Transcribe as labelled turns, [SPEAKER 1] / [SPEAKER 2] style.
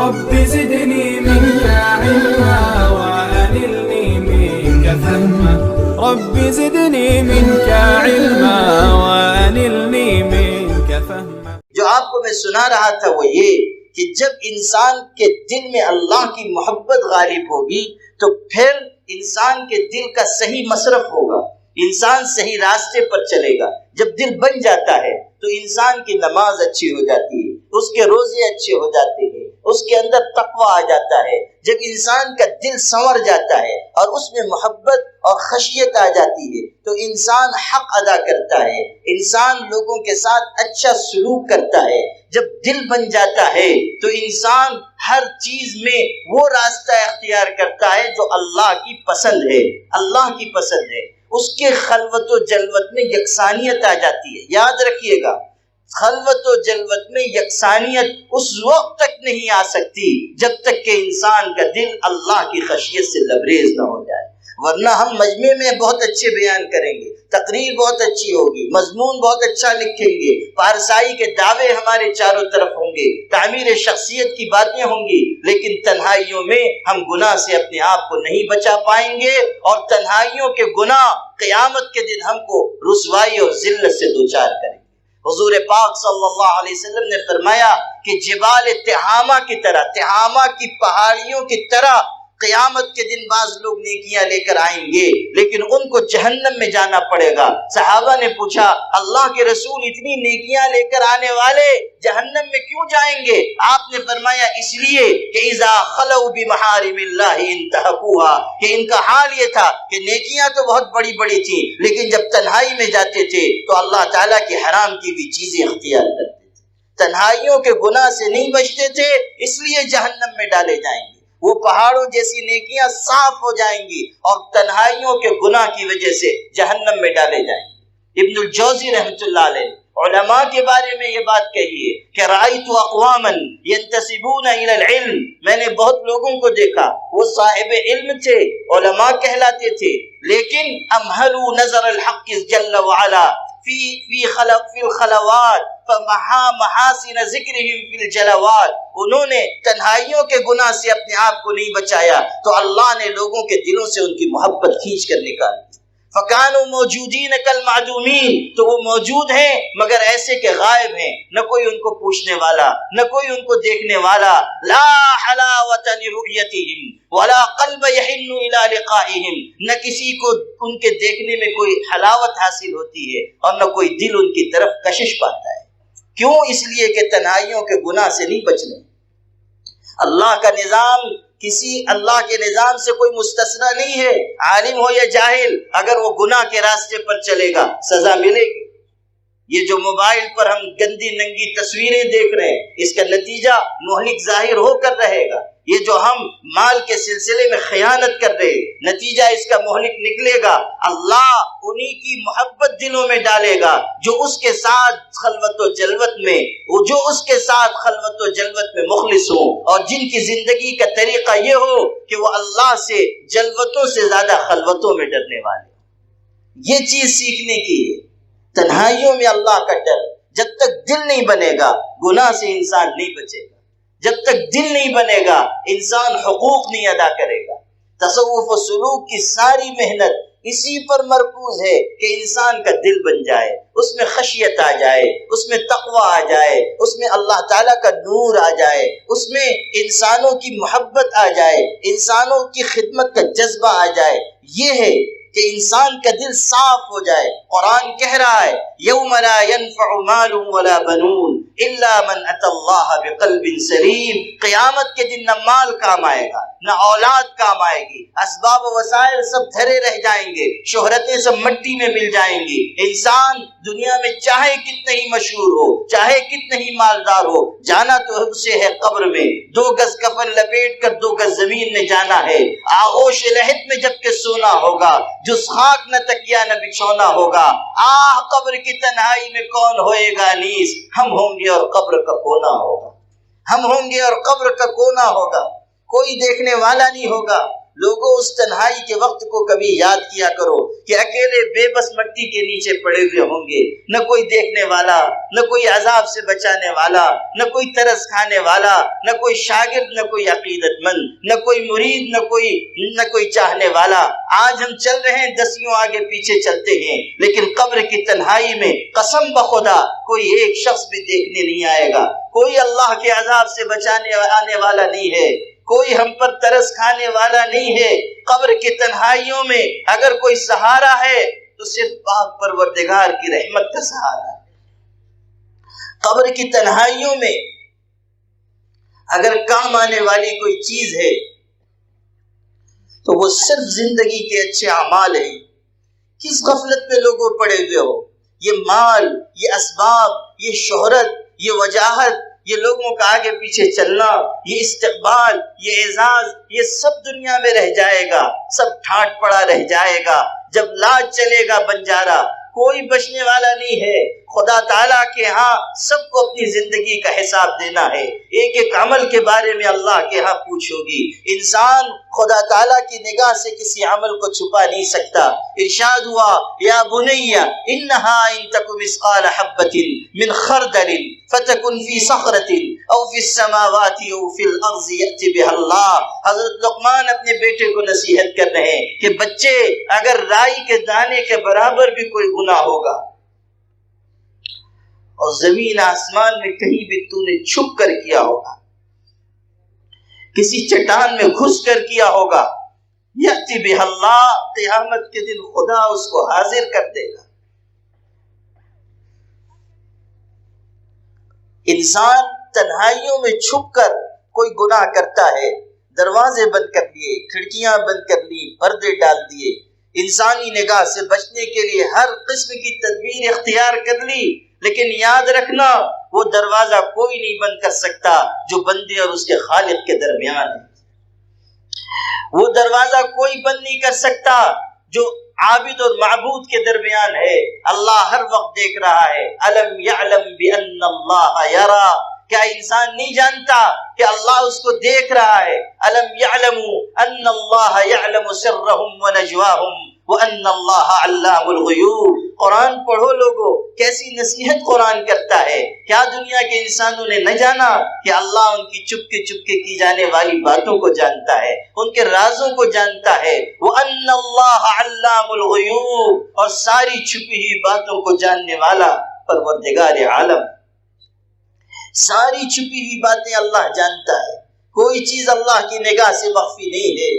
[SPEAKER 1] رب زدني منك علما وأنلني منك فهما رب زدني منك علما وأنلني منك فهما.
[SPEAKER 2] جو آپ کو میں سنا رہا تھا وہ یہ کہ جب انسان کے دل میں اللہ کی محبت غالب ہوگی تو پھر انسان کے دل کا صحیح مصرف ہوگا، انسان صحیح راستے پر چلے گا. جب دل بن جاتا ہے تو انسان کی نماز اچھی ہو جاتی ہے، اس کے روزے اچھے ہو جاتے ہیں، اس کے اندر تقویٰ آ جاتا ہے. جب انسان کا دل سنور جاتا ہے اور اس میں محبت اور خشیت آ جاتی ہے تو انسان حق ادا کرتا ہے، انسان لوگوں کے ساتھ اچھا سلوک کرتا ہے. جب دل بن جاتا ہے تو انسان ہر چیز میں وہ راستہ اختیار کرتا ہے جو اللہ کی پسند ہے، اللہ کی پسند ہے. اس کے خلوت و جلوت میں یکسانیت آ جاتی ہے. یاد رکھیے گا، خلوت و جلوت میں یکسانیت اس وقت تک نہیں آ سکتی جب تک کہ انسان کا دل اللہ کی خشیت سے لبریز نہ ہو جائے. ورنہ ہم مجمع میں بہت اچھے بیان کریں گے، تقریر بہت اچھی ہوگی، مضمون بہت اچھا لکھیں گے، پارسائی کے دعوے ہمارے چاروں طرف ہوں گے، تعمیر شخصیت کی باتیں ہوں گی، لیکن تنہائیوں میں ہم گناہ سے اپنے آپ کو نہیں بچا پائیں گے اور تنہائیوں کے گناہ قیامت کے دن ہم کو رسوائی اور ذلت سے دوچار کریں گے. حضور پاک صلی اللہ علیہ وسلم نے فرمایا کہ جبال تہامہ کی طرح، تہامہ کی پہاڑیوں کی طرح قیامت کے دن بعض لوگ نیکیاں لے کر آئیں گے لیکن ان کو جہنم میں جانا پڑے گا. صحابہ نے پوچھا اللہ کے رسول اتنی نیکیاں لے کر آنے والے جہنم میں کیوں جائیں گے؟ آپ نے فرمایا اس لیے کہ اذا خلوا بمحارم اللہ انتهكوها، کہ ان کا حال یہ تھا کہ نیکیاں تو بہت بڑی بڑی تھیں لیکن جب تنہائی میں جاتے تھے تو اللہ تعالیٰ کی حرام کی بھی چیزیں اختیار کرتے تھے، تنہائیوں کے گناہ سے نہیں بچتے تھے، اس لیے جہنم میں ڈالے جائیں گے. وہ پہاڑوں جیسی نیکیاں صاف ہو جائیں گی اور تنہائیوں کے گناہ کی وجہ سے جہنم میں ڈالے جائیں گے. ابن الجوزی رحمۃ اللہ علیہ علماء کے بارے میں یہ بات کہی ہے کہ رأیت اقواما ينتسبون الى العلم، میں نے بہت لوگوں کو دیکھا وہ صاحب علم تھے، علماء کہلاتے تھے، لیکن امہلوا نظر الحق جل وعلا فی الخلوات فمحا محاسن ذکرہم فی الجلوات. انہوں نے تنہائیوں کے گناہ سے اپنے آپ کو نہیں بچایا تو اللہ نے لوگوں کے دلوں سے ان کی محبت کھینچ کر نکال دی. فکانوا موجودین کالمعدومین، تو وہ موجود ہیں مگر ایسے کہ غائب ہیں، نہ کوئی ان کو پوچھنے والا، نہ کوئی ان کو دیکھنے والا. لا حلاوۃ لرؤیتہم ولا قلب یحن الی لقائہم، نہ کسی کو ان کے دیکھنے میں کوئی حلاوت حاصل ہوتی ہے اور نہ کوئی دل ان کی طرف کشش پاتا ہے. کیوں؟ اس لیے کہ تنہائیوں کے گناہ سے نہیں بچنے. اللہ کا نظام کسی اللہ کے نظام سے کوئی مستثنا نہیں ہے، عالم ہو یا جاہل، اگر وہ گناہ کے راستے پر چلے گا سزا ملے گی. یہ جو موبائل پر ہم گندی ننگی تصویریں دیکھ رہے ہیں اس کا نتیجہ مہلک ظاہر ہو کر رہے گا. یہ جو ہم مال کے سلسلے میں خیانت کر رہے نتیجہ اس کا مہلک نکلے گا. اللہ انہی کی محبت دلوں میں ڈالے گا جو اس کے ساتھ خلوت و جلوت میں مخلص ہو اور جن کی زندگی کا طریقہ یہ ہو کہ وہ اللہ سے جلوتوں سے زیادہ خلوتوں میں ڈرنے والے. یہ چیز سیکھنے کی ہے. تنہائیوں میں اللہ کا ڈر. جب تک دل نہیں بنے گا گناہ سے انسان نہیں بچے گا. جب تک دل نہیں بنے گا انسان حقوق نہیں ادا کرے گا. تصوف و سلوک کی ساری محنت اسی پر مرکوز ہے کہ انسان کا دل بن جائے، اس میں خشیت آ جائے، اس میں تقویٰ آ جائے، اس میں اللہ تعالیٰ کا نور آ جائے، اس میں انسانوں کی محبت آ جائے، انسانوں کی خدمت کا جذبہ آ جائے. یہ ہے کہ انسان کا دل صاف ہو جائے. قرآن کہہ رہا ہے یوم لا ينفع مال ولا بنون الا من اتى اللہ بقلب سلیم. قیامت کے دن نہ مال کام آئے گا نہ اولاد کام آئے گی، اسباب و وسائل سب دھرے رہ جائیں گے، شہرتیں سب مٹی میں مل جائیں گی. انسان دنیا میں چاہے کتنے ہی مشہور ہو، چاہے کتنے ہی مالدار ہو، جانا تو اسے ہے قبر میں. 2 گز کفن لپیٹ کر 2 گز زمین میں جانا ہے. آغوش لحد میں جب کہ سونا ہوگا، جس خاک نہ تکیا نہ بچھونا ہوگا. آہ قبر کی تنہائی میں کون ہوئے گا نیس، ہم ہوں گے اور قبر کا کونا ہوگا. ہم ہوں گے اور قبر کا کونا ہوگا. کوئی دیکھنے والا نہیں ہوگا. لوگوں اس تنہائی کے وقت کو کبھی یاد کیا کرو کہ اکیلے بے بس مٹی کے نیچے پڑے ہوئے ہوں گے، نہ کوئی دیکھنے والا، نہ کوئی عذاب سے بچانے والا، نہ کوئی ترس کھانے والا، نہ کوئی شاگرد، نہ کوئی عقیدت مند، نہ کوئی مرید، نہ کوئی چاہنے والا۔ آج ہم چل رہے ہیں، دسیوں آگے پیچھے چلتے ہیں، لیکن قبر کی تنہائی میں قسم بخدا کوئی ایک شخص بھی دیکھنے نہیں آئے گا، کوئی اللہ کے عذاب سے بچانے آنے والا نہیں ہے، کوئی ہم پر ترس کھانے والا نہیں ہے۔ قبر کی تنہائیوں میں اگر کوئی سہارا ہے تو صرف پاک پروردگار کی رحمت کا سہارا ہے۔ قبر کی تنہائیوں میں اگر کام آنے والی کوئی چیز ہے تو وہ صرف زندگی کے اچھے اعمال ہیں۔ کس غفلت میں لوگوں پڑے ہوئے ہو، یہ مال، یہ اسباب، یہ شہرت، یہ وجاہت، یہ لوگوں کا آگے پیچھے چلنا، یہ استقبال، یہ اعزاز، یہ سب دنیا میں رہ جائے گا، سب ٹھاٹ پڑا رہ جائے گا۔ جب لاج چلے گا بنجارا، کوئی بچنے والا نہیں ہے۔ خدا تعالیٰ کے ہاں سب کو اپنی زندگی کا حساب دینا ہے، ایک ایک عمل کے بارے میں اللہ کے ہاں پوچھ ہوگی۔ انسان خدا تعالیٰ کی نگاہ سے کسی عمل کو چھپا نہیں سکتا۔ ارشاد ہوا یا بنی انہا ان تک مثقال حبۃ من خردل فتکن فی صخرۃ او فی السماوات او فی الارض یأتی بها اللہ۔ حضرت لقمان اپنے بیٹے کو نصیحت کر رہے ہیں کہ بچے، اگر رائی کے دانے کے برابر بھی کوئی گناہ ہوگا اور زمین آسمان میں کہیں بھی تو نے چھپ کر کیا ہوگا، کسی چٹان میں گھس کر کیا ہوگا، یأتی بها اللہ، قیامت کے دن خدا اس کو حاضر کر دے گا۔ انسان تنہائیوں میں چھپ کر کوئی گناہ کرتا ہے، دروازے بند کر لیے، کھڑکیاں بند کر لی، پردے ڈال دیے، انسانی نگاہ سے بچنے کے لیے ہر قسم کی تدبیر اختیار کر لی، لیکن یاد رکھنا وہ دروازہ کوئی نہیں بند کر سکتا جو بندے اور اس کے خالق کے درمیان ہے۔ وہ دروازہ کوئی بند نہیں کر سکتا جو عابد اور معبود کے درمیان ہے۔ اللہ ہر وقت دیکھ رہا ہے۔ الم یعلم بان اللہ یرا، کیا انسان نہیں جانتا کہ اللہ اس کو دیکھ رہا ہے؟ الم یعلموا ان اللہ یعلم سرهم ونجواهم وان اللہ علام الغیوب۔ قرآن پڑھو لوگو، کیسی نصیحت قرآن کرتا ہے۔ کیا دنیا کے انسانوں نے نہ جانا کہ اللہ ان کی چپکے چپکے کی جانے والی باتوں کو جانتا ہے، ان کے رازوں کو جانتا ہے۔ وَأَنَّ اللَّهَ عَلَّامُ الْغُيُوبِ، اور ساری چھپی ہوئی باتوں کو جاننے والا پروردگار عالم۔ ساری چھپی ہوئی باتیں اللہ جانتا ہے، کوئی چیز اللہ کی نگاہ سے مخفی نہیں ہے۔